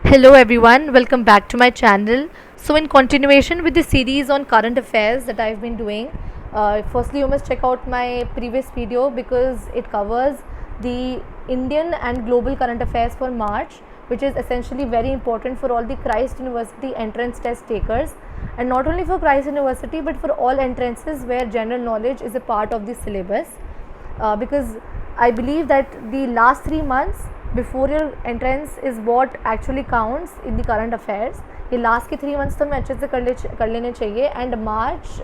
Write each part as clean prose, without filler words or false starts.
Hello everyone, welcome back to my channel. So in continuation with the series on current affairs that I've been doing, firstly you must check out my previous video because it covers the Indian and global current affairs for March, which is essentially very important for all the Christ University entrance test takers, and not only for Christ University but for all entrances where general knowledge is a part of the syllabus. Because I believe that the last 3 months before your entrance is what actually counts in the current affairs. ये last के 3 months तो मैं अच्छे से कर लेने चाहिए. And March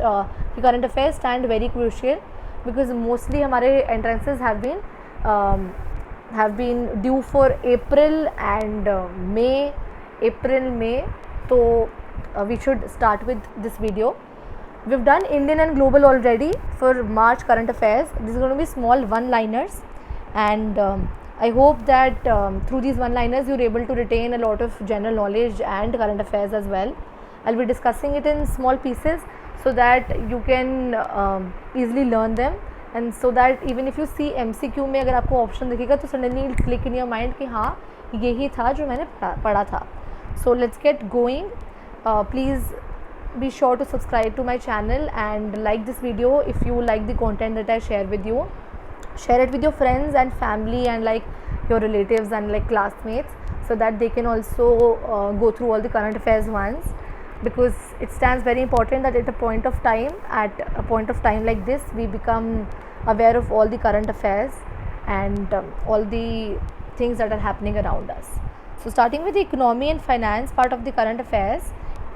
की current affairs stand very crucial because mostly हमारे entrances have been due for April and May. तो we should start with this video. We've done Indian and global already for March current affairs. This is going to be small one-liners, and I hope that through these one-liners you're able to retain a lot of general knowledge and current affairs as well. I'll be discussing it in small pieces so that you can easily learn them, and so that even if you see MCQ में अगर आपको option दिखेगा तो suddenly it'll click in your mind कि हाँ यही था जो मैंने पढ़ा था. So let's get going. Please be sure to subscribe to my channel and like this video if you like the content that I share with you. Share it with your friends and family and like your relatives and like classmates so that they can also go through all the current affairs once, because it stands very important that at a point of time like this we become aware of all the current affairs and all the things that are happening around us. So starting with the economy and finance part of the current affairs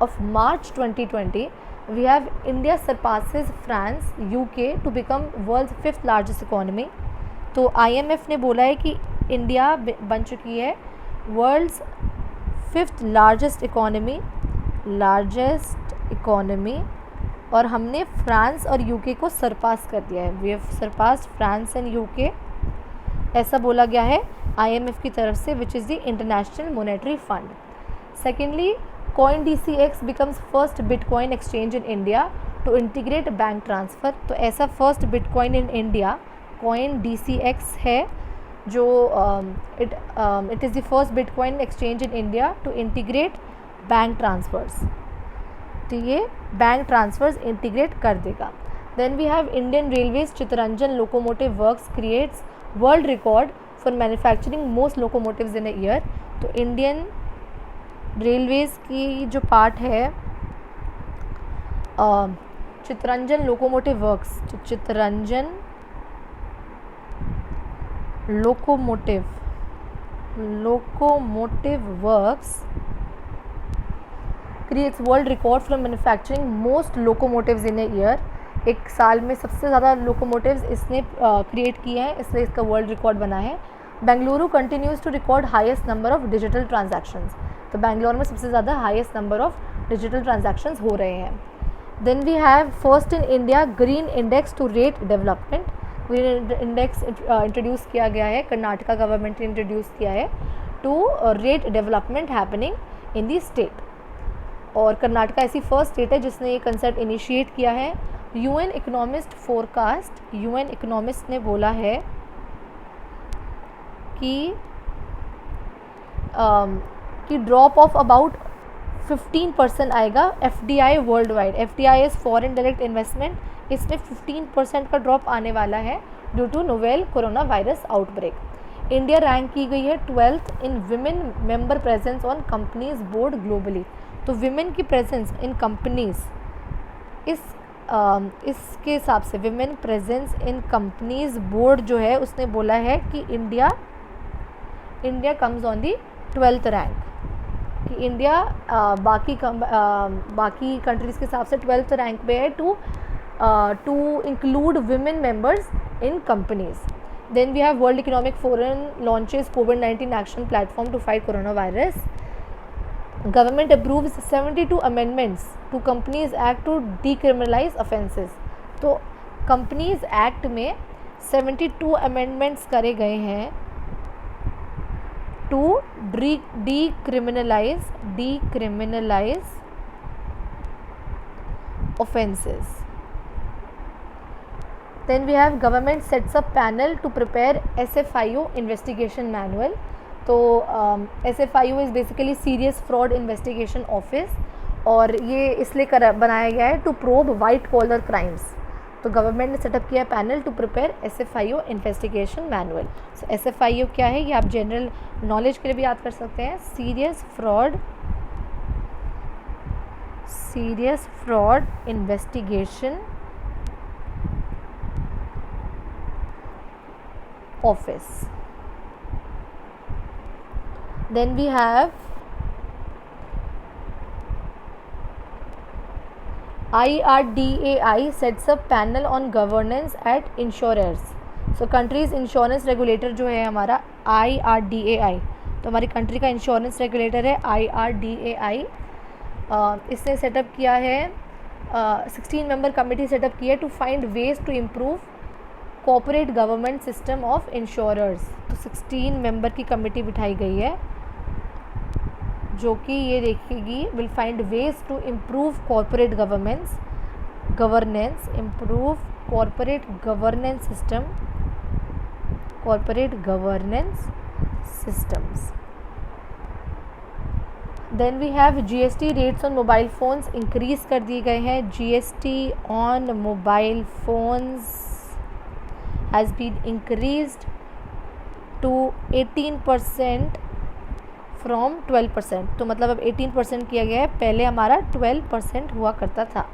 of March 2020, we have India surpasses France, UK to become world's 5th largest economy. तो IMF ने बोला है कि India बन चुकी है world's 5th largest economy और हमने फ्रांस और यूके को सरपास कर दिया है. We have surpassed France and UK, ऐसा बोला गया है IMF की तरफ से, which is the International Monetary Fund. Secondly, CoinDCX becomes first Bitcoin exchange in India to integrate bank transfer. तो ऐसा first Bitcoin in India CoinDCX है जो it is the first Bitcoin exchange in India to integrate bank transfers. तो ये bank transfers integrate कर देगा. Then we have Indian Railways Chittaranjan Locomotive Works creates world record for manufacturing most locomotives in a year. तो Indian Railways की जो part है Chittaranjan locomotive works, Chittaranjan locomotive works creates world record for manufacturing most locomotives in a year. एक साल में सबसे ज़्यादा locomotives इसने क्रिएट किए हैं, इसलिए इसका वर्ल्ड रिकॉर्ड बना है. Bengaluru continues to record highest number of digital transactions. तो बेंगलोर में सबसे ज़्यादा highest number of digital transactions हो रहे हैं. Then we have first in India green index to rate development. Green index introduce किया गया है, कर्नाटका गवर्नमेंट ने इंट्रोड्यूस किया है to rate development happening in the state. और कर्नाटका ऐसी फर्स्ट स्टेट है जिसने ये कंसेप्ट इनिशिएट किया है. UN economist forecast, UN economist ने बोला है कि ड्रॉप ऑफ अबाउट 15% आएगा FDI world wide. FDI is foreign direct investment. इसमें 15% का ड्रॉप आने वाला है due to novel corona virus outbreak. India rank की गई है 12th in women member presence on companies board globally. तो विमेन की प्रेजेंस इन कंपनीज इसके हिसाब से women presence in companies board जो है उसने बोला है कि India comes on the 12th rank. कि इंडिया बाकी कंट्रीज़ के हिसाब से 12th रैंक पे है to include women members in companies. Then we have World Economic Forum launches कोविड-19 action platform to fight corona virus. Government approves 72 amendments to companies act to decriminalise offences. तो companies act में 72 amendments करे गए हैं to decriminalize offences. Then we have government sets up panel to prepare SFIO investigation manual. तो SFIO is basically serious fraud investigation office, और ये इसलिए बनाया गया है to probe white collar crimes. तो गवर्नमेंट ने सेटअप किया है panel to prepare SFIO investigation manual. So SFIO क्या है, ये आप जनरल नॉलेज के लिए भी याद कर सकते हैं। Serious fraud investigation office. Then we have IRDAI sets up panel on governance at insurers. So country's insurance regulator जो है हमारा IRDAI, तो हमारी कंट्री का इंश्योरेंस रेगुलेटर है IRDAI। इसने सेटअप किया है 16 मेंबर कमेटी सेटअप की है to find ways to improve corporate government system of insurers. तो 16 मेंबर की कमेटी बिठाई गई है जो कि ये देखेगी, will find ways to improve corporate governance, improve corporate governance systems. Then we have GST rates on mobile phones increase कर दिए गए हैं। GST on mobile phones has been increased to 18% from 12%। तो मतलब अब 18% किया गया है, पहले हमारा 12% हुआ करता था।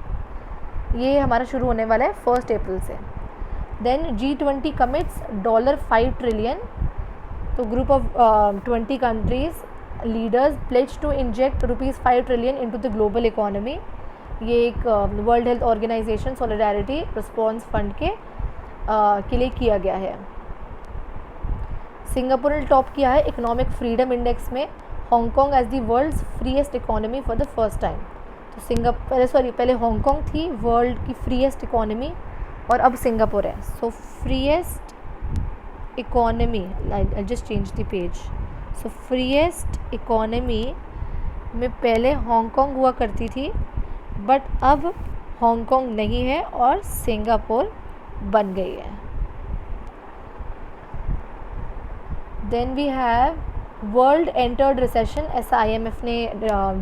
ये हमारा शुरू होने वाला है 1 अप्रैल से। Then G20 commits $5 trillion. तो group of 20 countries leaders pledge to inject ₹5 trillion into the global economy. ये एक World Health Organization solidarity response fund के लिए किया गया है। सिंगापुर ने टॉप किया है इकोनॉमिक फ्रीडम इंडेक्स में Hong Kong as the world's freest economy for the first time. तो पहले हांगकांग थी वर्ल्ड की फ्रीएस्ट इकोनॉमी और अब सिंगापुर है। So freest economy, I just change the page. So freest economy में पहले हांगकांग हुआ करती थी, बट अब हांगकांग नहीं है और सिंगापुर बन गई है। Then we have world entered recession, ऐसा IMF ने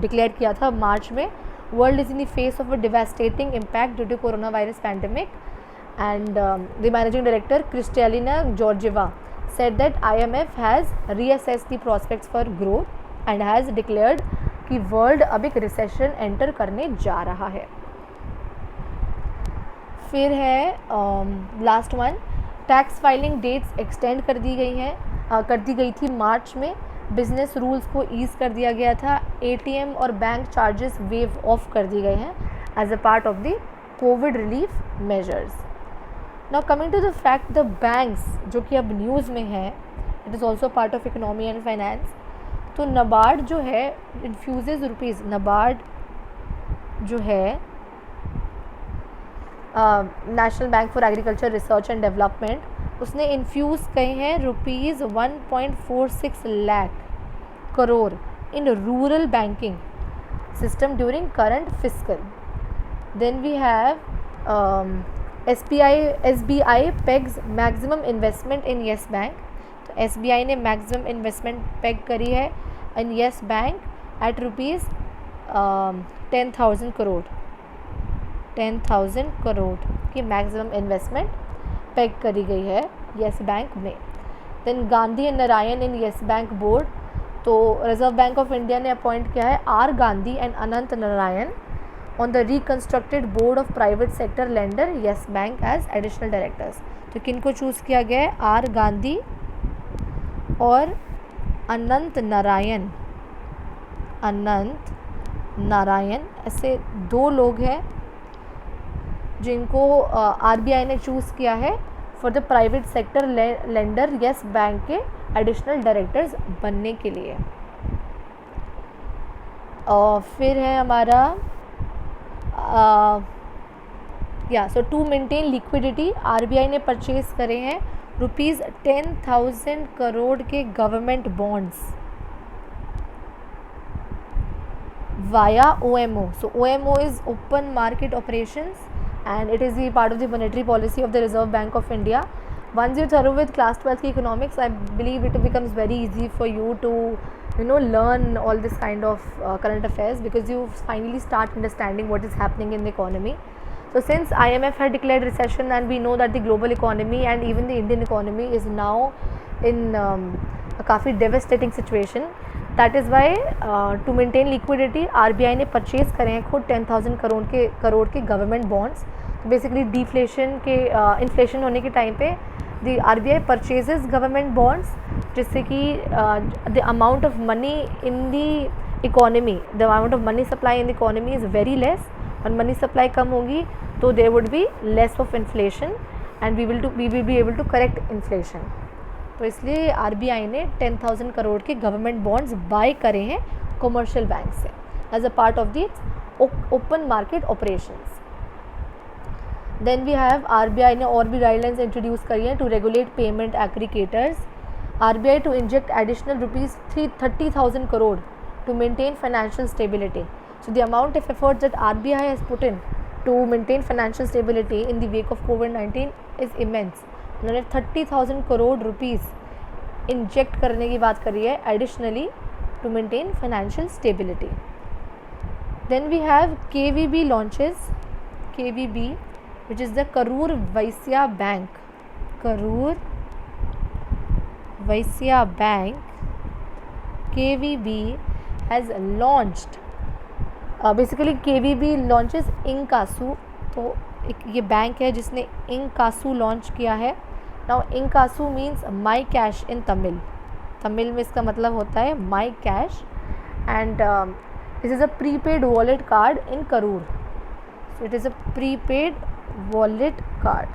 डिक्लेयर किया था मार्च में। World is in the face of a devastating impact due to corona virus pandemic, and the managing director Kristalina Georgieva said that IMF has reassessed the prospects for growth and has declared कि world अब एक recession enter करने जा रहा है। फिर है last one, tax filing dates extend कर दी गई थी मार्च में। बिजनेस रूल्स को ईज़ कर दिया गया था। ATM और बैंक चार्जेस वेव ऑफ कर दिए गए हैं as a part of the COVID relief measures. Now coming to the fact, the banks जो कि अब न्यूज़ में है, it is also part of economy and finance. तो NABARD जो है इन्फ्यूजेज रुपीज़, NABARD जो है National Bank for Agriculture Research and Development, उसने इन्फ्यूज़ कहे हैं ₹1.46 lakh crore in rural banking system during current fiscal. Then we have SBI pegs maximum investment in Yes Bank. तो SBI ने मैक्सिमम इन्वेस्टमेंट पेग करी है in Yes Bank at ₹10,000 crore. 10,000 crore की maximum investment peg करी गई है येस बैंक में। Then Gandhi and Narayan in Yes Bank board, तो रिजर्व बैंक ऑफ इंडिया ने अपॉइंट किया है R Gandhi and Anant Narayan on the reconstructed board of private sector lender Yes Bank as additional directors. तो किन को चूज़ किया गया है? R गांधी और अनंत नारायण, ऐसे 2 लोग हैं जिनको RBI ने चूज़ किया है for the private sector lender Yes bank के एडिशनल डायरेक्टर्स बनने के लिए। और फिर है हमारा टू मेंटेन लिक्विडिटी, RBI ने परचेज करे हैं ₹10,000 करोड़ के government bonds via OMO. So OMO is open market operations and it is the part of the monetary policy of the Reserve Bank of India. once you're thorough with class 12th economics, I believe it becomes very easy for you to learn all this kind of current affairs, because you finally start understanding what is happening in the economy. So since IMF had declared recession, and we know that the global economy and even the Indian economy is now in a काफ़ी devastating situation, that is why to maintain liquidity RBI ने purchase करे हैं खुद 10,000 करोड़ के government bonds. तो basically deflation के inflation होने के टाइम पे the RBI purchases government bonds, जिससे कि the amount of money in the economy, the amount of money supply in the economy is very less. और मनी सप्लाई कम होगी तो there would be less of inflation and we will be able to correct inflation. तो इसलिए RBI ने 10,000 करोड़ के government bonds buy करे हैं कमर्शियल बैंक से as a part of the open market operations. Then we have RBI ने और भी गाइडलाइंस इंट्रोड्यूस करी हैं to regulate payment aggregators. RBI to inject additional ₹30,000 crore to maintain financial stability. So the amount of effort that RBI has put in to maintain financial stability in the wake of COVID-19 is immense. उन्होंने 30,000 crore rupees inject करने की बात करी है additionally to maintain financial stability. Then we have KVB launches. KVB which is the Karur Vysya Bank. Karur Vysya Bank, KVB has launched basically KVB launches Inkasu. तो ये bank है जिसने Inkasu लॉन्च किया है. Now Inkasu means my cash in Tamil में इसका मतलब होता है माई cash, and this is a prepaid wallet card in Karur. So it is a prepaid wallet card.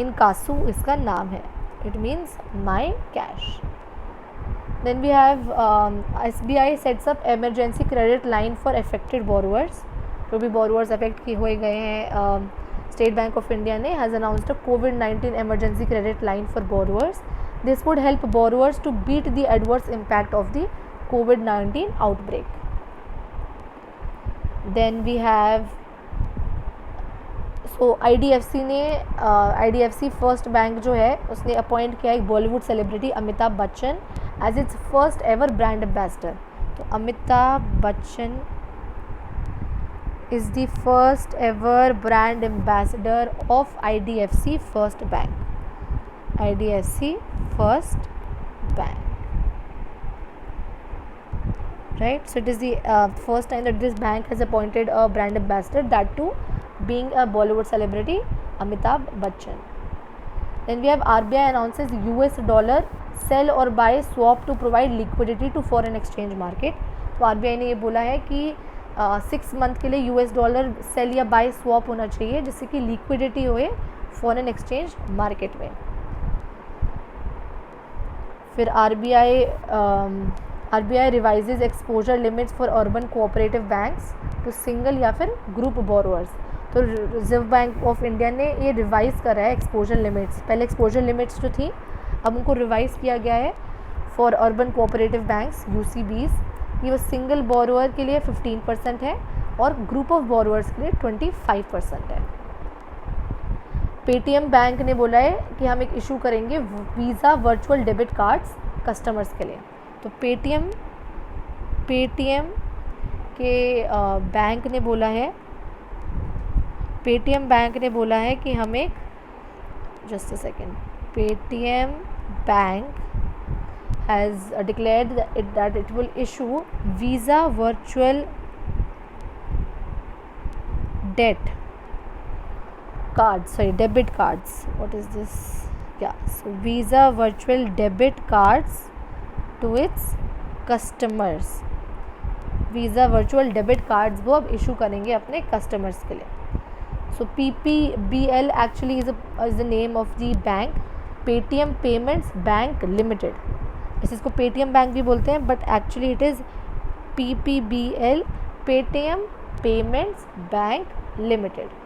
Inkasu इसका नाम है. It means my cash. Then we have SBI sets up emergency credit line for affected borrowers. जो भी borrowers affect की हुए गए हैं, State Bank of India ने has announced a COVID-19 emergency credit line for borrowers. This would help borrowers to beat the adverse impact of the COVID-19 outbreak. Then we have IDFC First Bank जो है उसने appoint किया एक Bollywood celebrity Amitabh Bachchan as its first ever brand ambassador. तो Amitabh Bachchan is the first ever brand ambassador of IDFC First Bank. IDFC First Bank, right? So it is the first time that this bank has appointed a brand ambassador, that too being a Bollywood celebrity Amitabh Bachchan. Then we have RBI announces US dollar sell or buy swap to provide liquidity to foreign exchange market. तो RBI ने ये बोला है कि 6 month के लिए US dollar cell या bye swap होना चाहिए जिससे कि लिक्विडिटी होए फॉरेन एक्सचेंज मार्केट में. फिर RBI revises exposure limits for urban cooperative banks to single या फिर ग्रुप बोरोअर्स. तो रिजर्व बैंक ऑफ इंडिया ने ये रिवाइज़ करा है एक्सपोजर लिमिट्स. पहले एक्सपोजर लिमिट्स जो थी अब उनको रिवाइज़ किया गया है for urban cooperative banks UCBs. ये वो सिंगल बोरोअर के लिए 15% है और ग्रुप ऑफ बोरोअर्स के लिए 25% है. पेटीएम बैंक ने बोला है कि हम एक इशू करेंगे visa virtual debit cards customers के लिए. तो पेटीएम के बैंक ने बोला है, पेटीएम बैंक ने बोला है कि हम एक just a second, Paytm bank has declared that it will issue Visa virtual debt cards, sorry, debit cards. What is this? Yeah, so Visa virtual debit cards to its customers. Visa virtual debit cards वो अब issue करेंगे अपने customers के लिए. So PPBL actually is the name of the bank, Paytm Payments Bank Limited. इसको Paytm bank भी बोलते हैं but actually it is PPBL, Paytm Payments Bank Limited.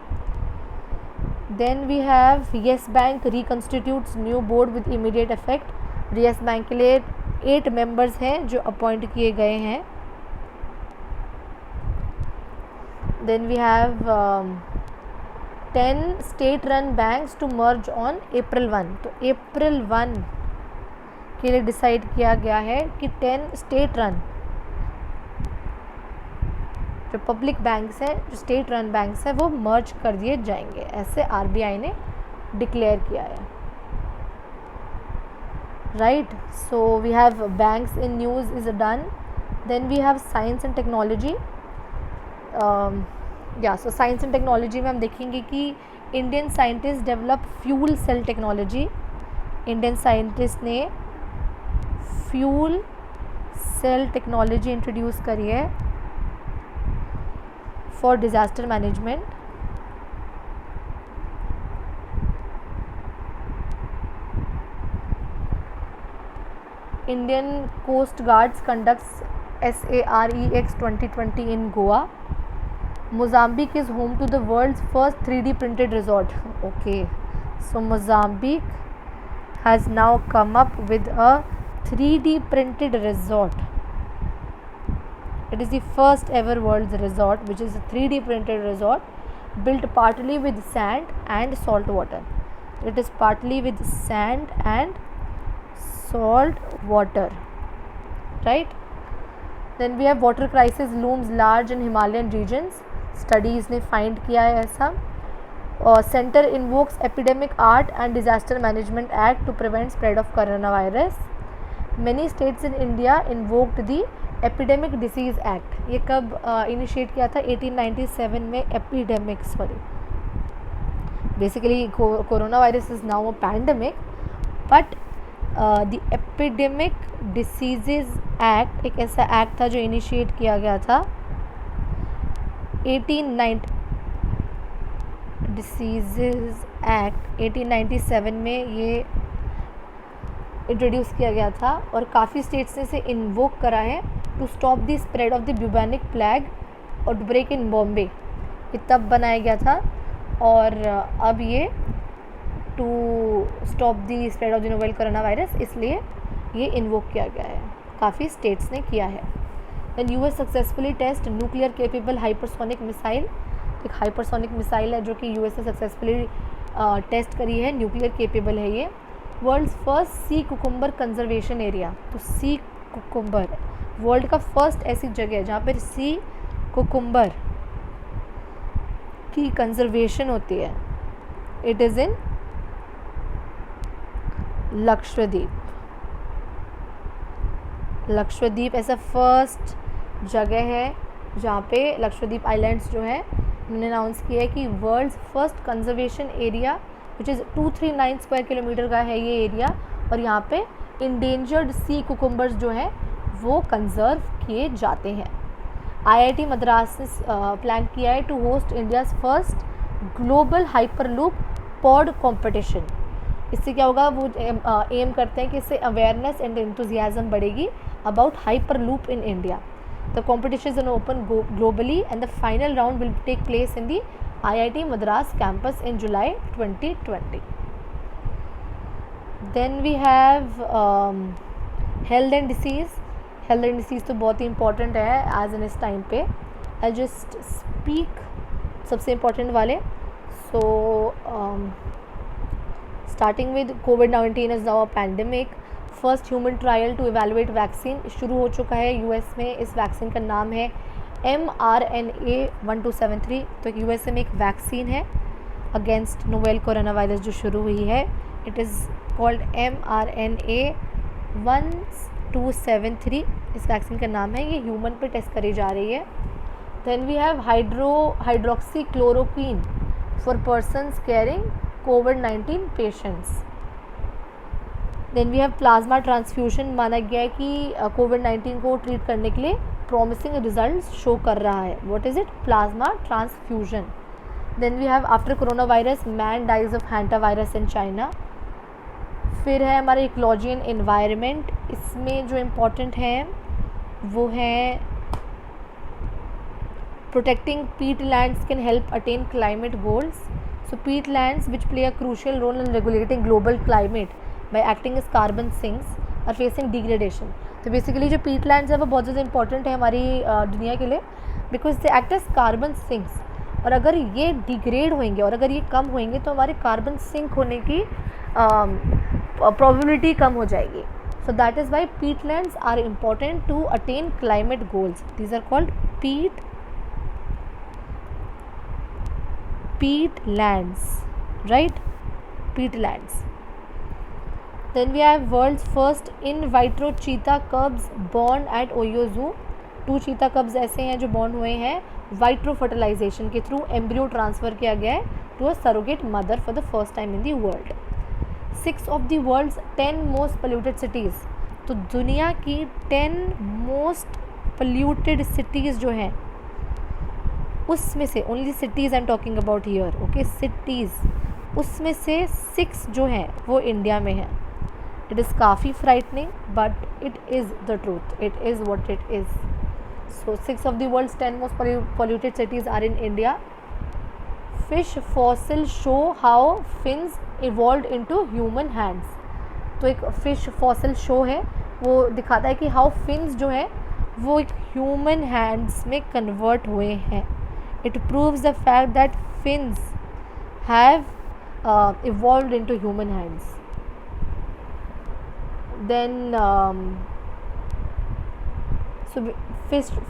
Then we have Yes Bank reconstitutes new board with immediate effect. Yes Bank के लिए 8 members हैं जो appoint किए गए हैं. Then we have 10 state run banks to merge on April 1। तो April 1 के लिए डिसाइड किया गया है कि 10 स्टेट रन जो पब्लिक बैंक्स हैं, जो स्टेट रन बैंक्स हैं, वो मर्ज कर दिए जाएंगे, ऐसे RBI ने डिक्लेयर किया है। Right, so we have banks in news is done. Then we have science and technology. So science and technology में हम देखेंगे कि Indian scientist develop fuel cell technology. Indian scientist ने फ्यूल सेल टेक्नोलॉजी इंट्रोड्यूस करी है for disaster management. Indian coast guards conducts SAREX 2020 in Goa. Mozambique is home to the world's first 3D printed resort. Okay, so Mozambique has now come up with a 3D printed resort. It is the first ever world's resort which is a 3D printed resort built partly with sand and salt water. It is partly with sand and salt water, right? Then we have water crisis looms large in Himalayan regions. Studies ने find किया है ऐसा। और Center invokes Epidemic Art and Disaster Management Act to prevent spread of coronavirus. Many states in India invoked the Epidemic Disease Act. ये कब initiate किया था? 1897 में। Epidemic, sorry, basically corona virus is now a pandemic, but the epidemic diseases act एक ऐसा act था जो initiate किया गया था 1897 में। ये इंट्रोड्यूस किया गया था और काफ़ी स्टेट्स ने इसे इन्वोक करा है to stop the spread of the bubonic plague outbreak in Bombay. ये तब बनाया गया था और अब ये to stop the spread of the novel corona virus, इसलिए ये इन्वोक किया गया है। काफ़ी स्टेट्स ने किया है। Then US successfully test nuclear capable hypersonic missile. एक हाइपरसोनिक मिसाइल है जो कि US ने सक्सेसफुली टेस्ट करी है, न्यूक्लियर केपेबल है ये। World's first sea cucumber conservation area. तो सी कुकुम्बर वर्ल्ड का फर्स्ट ऐसी जगह है जहाँ पर सी कुकुम्बर की कंजर्वेशन होती है। It is in Lakshadweep. Lakshadweep ऐसा फर्स्ट जगह है जहाँ पे लक्षद्वीप आइलैंड्स जो है उन्होंने अनाउंस किया है कि world's first conservation area which is 239 square kilometre का है ये एरिया, और यहाँ पे इंडेंजर्ड सी कुकुम्बर्स जो हैं वो कंजर्व किए जाते हैं। IIT मद्रास ने प्लान किया है to host India's first global hyperloop pod competition. इससे क्या होगा, वो एम करते हैं कि इससे अवेयरनेस एंड एंथुजियाज्म बढ़ेगी about hyperloop in India. The competition is open globally and the final round will take place in the IIT Madras campus in July 2020। Then we have health and disease. Health and disease तो बहुत ही important है as in इस time पे। I just speak सबसे important वाले। So starting with कोविड-19 is now a pandemic. First human trial to evaluate vaccine शुरू हो चुका है US में। इस वैक्सीन का नाम है mRNA 1273। तो USA में एक वैक्सीन है अगेंस्ट नोवेल कोरोना वायरस जो शुरू हुई है। It is called mRNA 1273। इस वैक्सीन का नाम है, ये ह्यूमन पे टेस्ट करी जा रही है। Then we have hydroxychloroquine for persons caring कोविड-19 patients. Then we have plasma transfusion. माना गया है कि कोविड-19 को ट्रीट करने के लिए प्रॉमिसिंग रिजल्ट शो कर रहा है। What is it? Plasma transfusion. Then we have after corona virus man dies of hanta virus in China. फिर है हमारा इकोलॉजी एंड एनवायरनमेंट। इसमें जो इम्पोर्टेंट है वो है प्रोटेक्टिंग पीट lands can help attain climate goals. So peatlands which play a crucial role in regulating global climate by acting as carbon sinks are facing degradation. तो बेसिकली जो peatlands है वो बहुत ज़्यादा इंपॉर्टेंट है हमारी दुनिया के लिए, because they act as carbon sinks. और अगर ये डिग्रेड होंगे और अगर ये कम होंगे तो हमारे कार्बन सिंक होने की प्रोबेबिलिटी कम हो जाएगी. So that is why peatlands are important to attain climate goals. These are called peatlands, right? Peatlands. Then we have world's first in vitro cheetah cubs born at Ohio Zoo. 2 चीता कब्स ऐसे हैं जो born हुए हैं vitro fertilisation के थ्रू. Embryo transfer किया गया है to a surrogate mother for the first time in the world. 6 of the world's 10 most polluted cities. तो दुनिया की 10 मोस्ट पोल्यूटेड सिटीज़ जो हैं उसमें से, only cities I am talking about here, okay, cities, उसमें से 6 जो हैं वो इंडिया में हैं. इट इज़ काफ़ी frightening but it is the truth, it is what it is. So 6 of the world's 10 most polluted cities are in India. Fish fossil show how fins evolve into human hands. तो एक fish fossil show है, वो दिखाता है कि how fins जो है वो एक ह्यूमन हैंड्स में कन्वर्ट हुए हैं. It proves the fact that fins have evolved into human hands. Then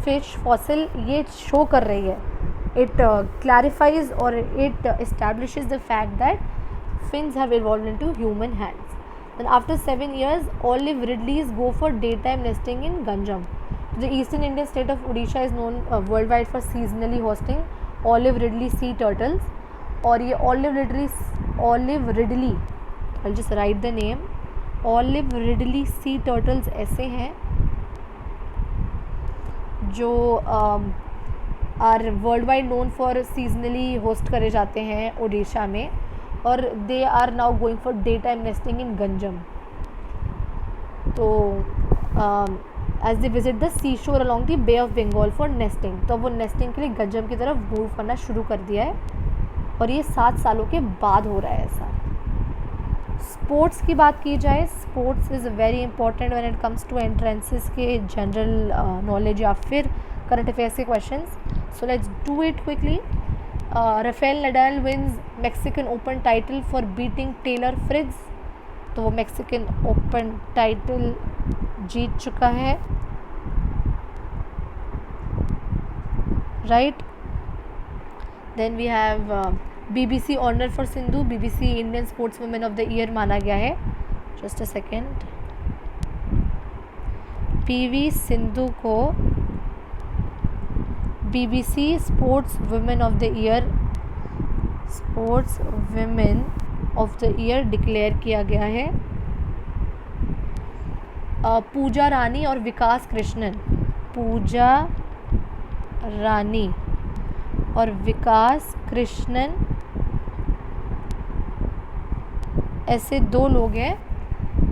fish fossil ये शो कर रही है, it clarifies or it establishes the fact that fins have evolved into human hands. Then after 7 years, olive ridleys go for daytime nesting in Ganjam. The eastern Indian state of Odisha is known worldwide for seasonally hosting olive ridley sea turtles. और ये olive ridley, I'll just write the name, olive ridley sea turtles ऐसे हैं जो are world wide known for seasonally host करे जाते हैं ओडिशा में, और they are now going for day time nesting in Ganjam. तो as they visit the sea shore along the Bay of Bengal for nesting. तो वो नेस्टिंग के लिए गंजम की तरफ मूव करना शुरू कर दिया है और ये 7 सालों के बाद हो रहा है ऐसा. स्पोर्ट्स की बात की जाए, sports is very important when it comes to entrances के जनरल नॉलेज या फिर करंट अफेयर्स के questions. So let's do it quickly. Rafael Nadal wins Mexican Open title for beating Taylor Fritz. तो वो Mexican Open title जीत चुका है, right? Then we have BBC honor for Sindhu. BBC Indian Sportswoman of the Year माना गया है. Just a second. PV Sindhu को BBC sports women of the year declare किया गया है. पूजा रानी और विकास कृष्णन, पूजा रानी और विकास कृष्णन ऐसे 2 लोग हैं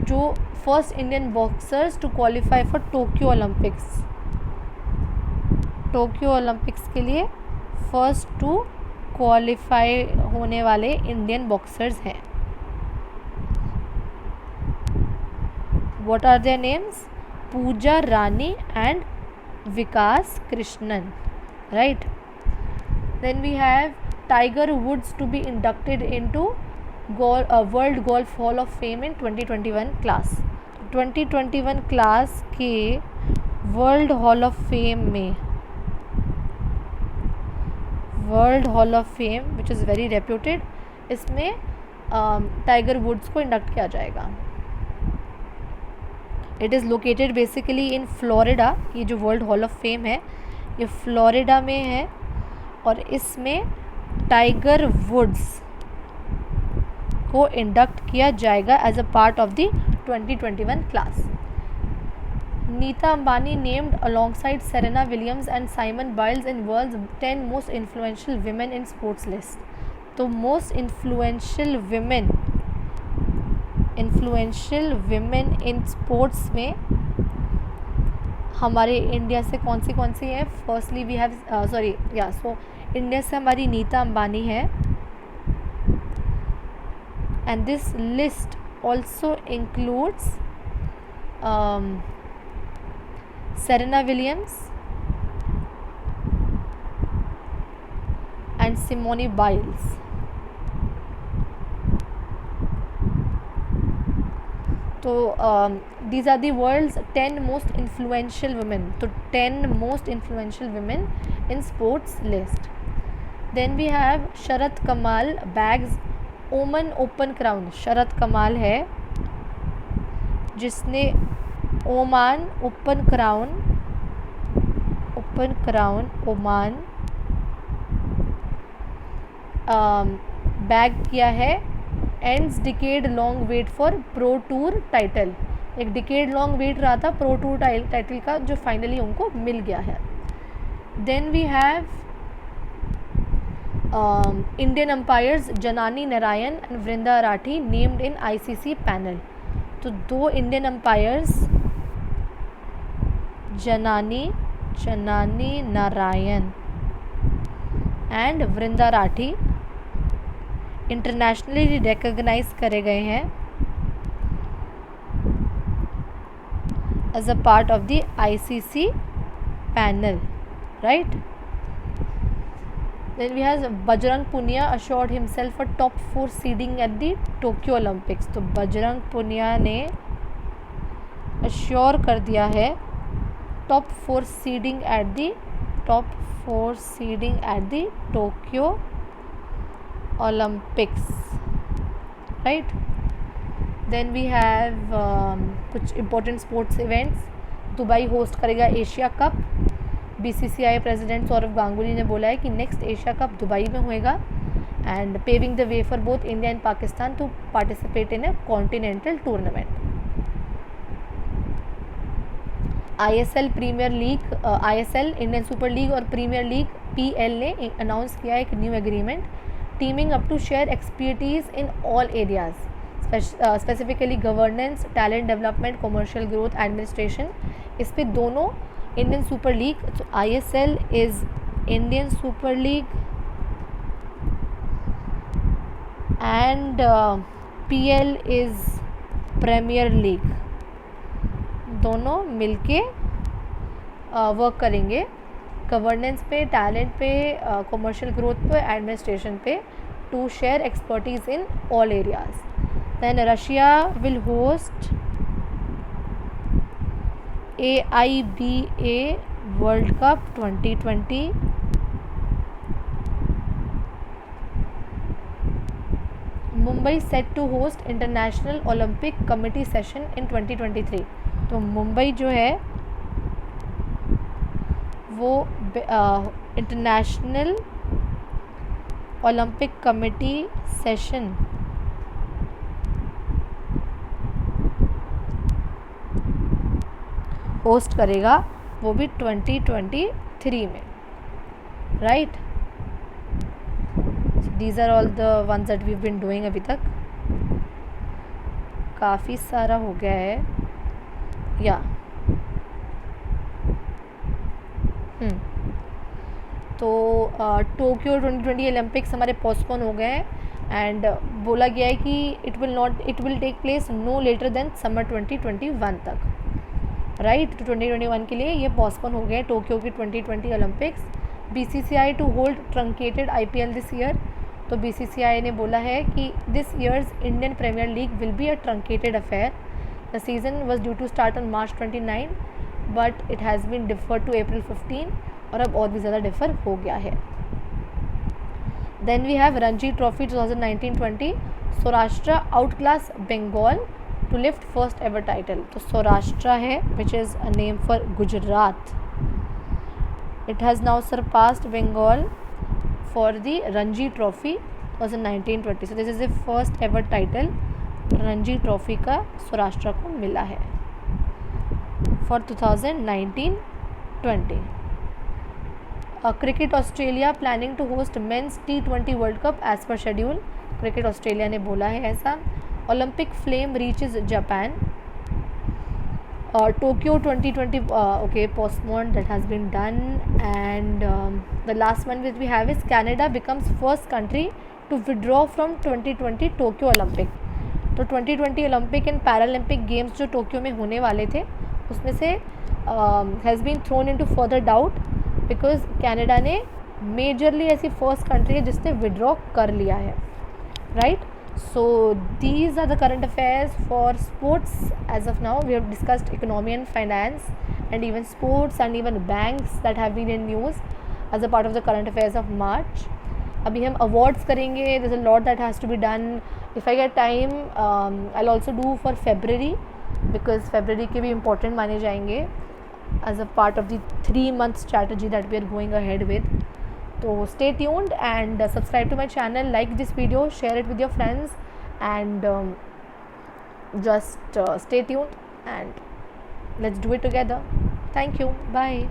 जो first Indian boxers to qualify for Tokyo Olympics. Tokyo Olympics के लिए फर्स्ट टू क्वालिफाई होने वाले इंडियन बॉक्सर्स हैं. What are their names? Pooja Rani and Vikas Krishnan, right? Then we have Tiger Woods to be inducted into world golf hall of fame in 2021 class. 2021 class के world hall of fame में, world hall of fame which is very reputed, इसमें Tiger woods को induct किया जाएगा. It is located basically in Florida. ये जो world hall of fame है ये फ्लोरिडा में है और इसमें टाइगर वुड्स को इंडक्ट किया जाएगा as a part of the 2021 class. Nita Ambani named alongside Serena Williams and Simone Biles in world's 10 most influential women in sports list. तो most influential women in sports में हमारे इंडिया से कौन सी है? Firstly we have so India से हमारी नीता अंबानी है. And this list also includes Serena Williams and Simone Biles. तो these are the world's 10 most influential women. तो 10 most influential women in sports list. Then we have शरत कमाल bags ओमन open crown. शरत कमाल है जिसने Oman open crown Oman bag किया है. Ends decade long wait for pro tour title. एक decade long wait रहा था प्रो टूर टाइटल का, जो फाइनली उनको मिल गया है. Then we have Indian umpires Janani Narayan and Vrinda Rathi named in ICC panel. तो 2 Indian umpires Janani Narayan and Vrinda Rathi internationally recognise करे गए हैं as a part of the ICC panel, right. Then we have Bajrang Punia assured himself a top 4 seeding at the Tokyo Olympics. तो बजरंग पुनिया ने assure कर दिया है top 4 seeding at the Tokyo Olympics, right. Then we have कुछ important sports events. Dubai host करेगा Asia Cup. BCCI president Sourav Ganguly ने बोला है कि नेक्स्ट एशिया कप दुबई में होएगा and paving the way for both India and Pakistan to participate in a continental tournament. ISL premier league ISL Indian super league और premier league PL ने announce किया एक new agreement teaming up to share expertise in all areas, specifically governance, talent development, commercial growth, administration. इस पे दोनों Indian super league, so ISL is Indian Super League and PL is Premier League. दोनों मिलके work करेंगे governance पे, talent पे, commercial growth पे, administration पे, to share expertise in all areas. Then Russia will host AIBA world cup 2020. Mumbai set to host international olympic committee session in 2023. तो मुंबई जो है वो international olympic committee session host करेगा, वो भी 2023 में, right. These are all the ones that we been doing. अभी तक काफ़ी सारा हो गया है या तो टोक्यो 2020 ओलंपिक्स हमारे पोस्टपोन हो गए हैं एंड बोला गया है कि it will take place no later than summer 2021 तक, राइट. तो 2021 के लिए ये पोस्टपोन हो गए टोक्यो की 2020 Olympics. BCCI to hold truncated IPL this year. तो बीसीसीआई ने बोला है कि this year's Indian premier league will be a truncated affair. The season was due to start on March 29 but it has been deferred to April 15 और अब और भी ज़्यादा डिफर हो गया है. Then we have Ranji trophy 2019-20. Saurashtra outclass Bengal to lift first ever title. तो सौराष्ट्र है which is a name for Gujarat. It has now surpassed Bengal for the Ranji trophy 2019-20. So this is the first ever title Ranji trophy का सौराष्ट्र को मिला है for 2019-20. Cricket Australia planning to host men's T20 world cup as per schedule. Cricket Australia ने बोला है ऐसा. Olympic flame reaches Japan. Tokyo 2020 okay, postponed, that has been done. And the last one which we have is Canada becomes first country to withdraw from 2020 Tokyo Olympic. तो 2020 olympic and paralympic games जो Tokyo में होने वाले थे उसमें से has been thrown into further doubt because Canada ने majorly ऐसी फर्स्ट कंट्री है जिसने विड्रॉ कर लिया है, right. So these are the current affairs for sports as of now. We have discussed economy and finance and even sports and even banks that have been in news as a part of the current affairs of March. अभी हम awards करेंगे. There's a lot that has to be done. If I get time, I'll also do for February because February के भी important माने जाएंगे as a part of the 3-month strategy that we are going ahead with. So stay tuned and subscribe to my channel, like this video, share it with your friends, and just stay tuned and let's do it together. Thank you. Bye.